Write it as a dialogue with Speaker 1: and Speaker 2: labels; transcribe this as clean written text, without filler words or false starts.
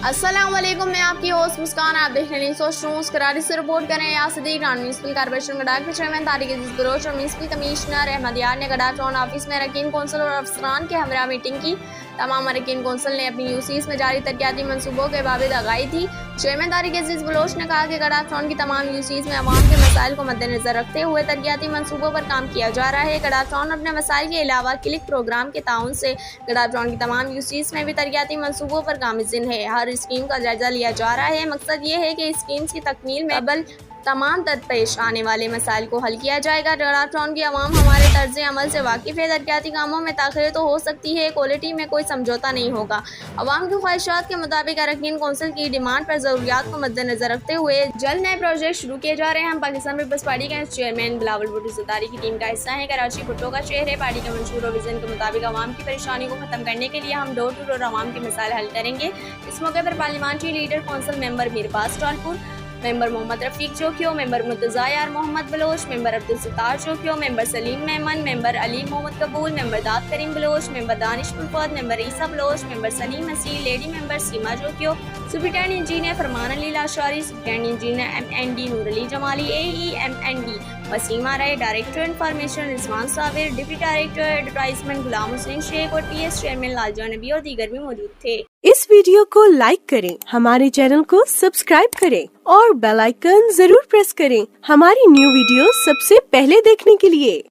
Speaker 1: अस्सलाम वालेकुम, मैं आपकी होस्ट मुस्कान। आप देख रहे हैं न्यूज़ कराची से रिपोर्ट करें। या Sadiq grand municipal corporation Gadakh के चेयरमैन तारिक अजीज बलोच और म्यूनसिपल कमिश्नर अहमद यार ने गडाख टाउन ऑफिस में अरकान कौंसिल और अफसरान के हमरा मीटिंग की। तमाम अरकान कौंसिल ने अपनी यूसीज में जारी तरक्याती मनसूबों के बाबत आगाही थी। चेयरमैन तारिक अजीज बलोच ने कहा कि गडाख टाउन की तमाम यूसीज में अवाम के मसाइल को मद्देनजर रखते हुए तरक्याती मनसूबों पर काम किया जा रहा है। गडाख टाउन अपने मसाइल के अलावा क्लिक प्रोग्राम के ताउन से गडाख टाउन की तमाम यूसीज में भी तरक्याती मनसूबों पर कामयाब है। हर स्कीम का जायजा लिया जा रहा है। मकसद ये है कि स्कीम्स की तकमील में कबल तमाम दरपेश आने वाले मसाइल को हल किया जाएगा। गडाख टाउन की आवाम हमारे तर्ज अमल से वाकिफ़ है। तरक्याती कामों में ताख़ीर तो हो सकती है, क्वालिटी में कोई समझौता नहीं होगा। आवाम की ख्वाहिशात के मुताबिक अरकान कौंसिल की डिमांड पर ज़रूरियात को मद्देनजर रखते हुए जल्द नए प्रोजेक्ट शुरू किए जा रहे हैं। हम पाकिस्तान पीपल्स पार्टी के चेयरमैन बिलावल भुट्टो ज़रदारी की टीम का हिस्सा हैं। कराची भुट्टो का शहर है। पार्टी के मंशूर और विजन के मुताबिक आवाम की परेशानी को खत्म करने के लिए हम डोर टू डोर आवाम के मसाइल हल करेंगे। इस मौके पर parliamentary leader council member Mirbaz Talpur, member Mohammad Rafiq Chaukio, member Murtaza Yar Mohammad Baloch, member Abdul Sattar Chaukio, member Saleem Memon, member Ali Mohammad Qabool, member Dad Karim Baloch, member Danish Mulfat, member Isa Baloch, member Saleem Hasi, lady member Seema Chaukio, superintendent engineer Farman Ali Lashari, superintendent engineer MND Noor Ali Jamali, AE MND Waseema Rai, director information Rizwan Sabir, deputy director advertisement Ghulam Hussain Sheikh और PS चेयरमैन लालजा नबी और दीगर भी मौजूद थे।
Speaker 2: इस वीडियो को लाइक करें, हमारे चैनल को सब्सक्राइब करें और बेल आइकन जरूर प्रेस करें हमारी न्यू वीडियो सबसे पहले देखने के लिए।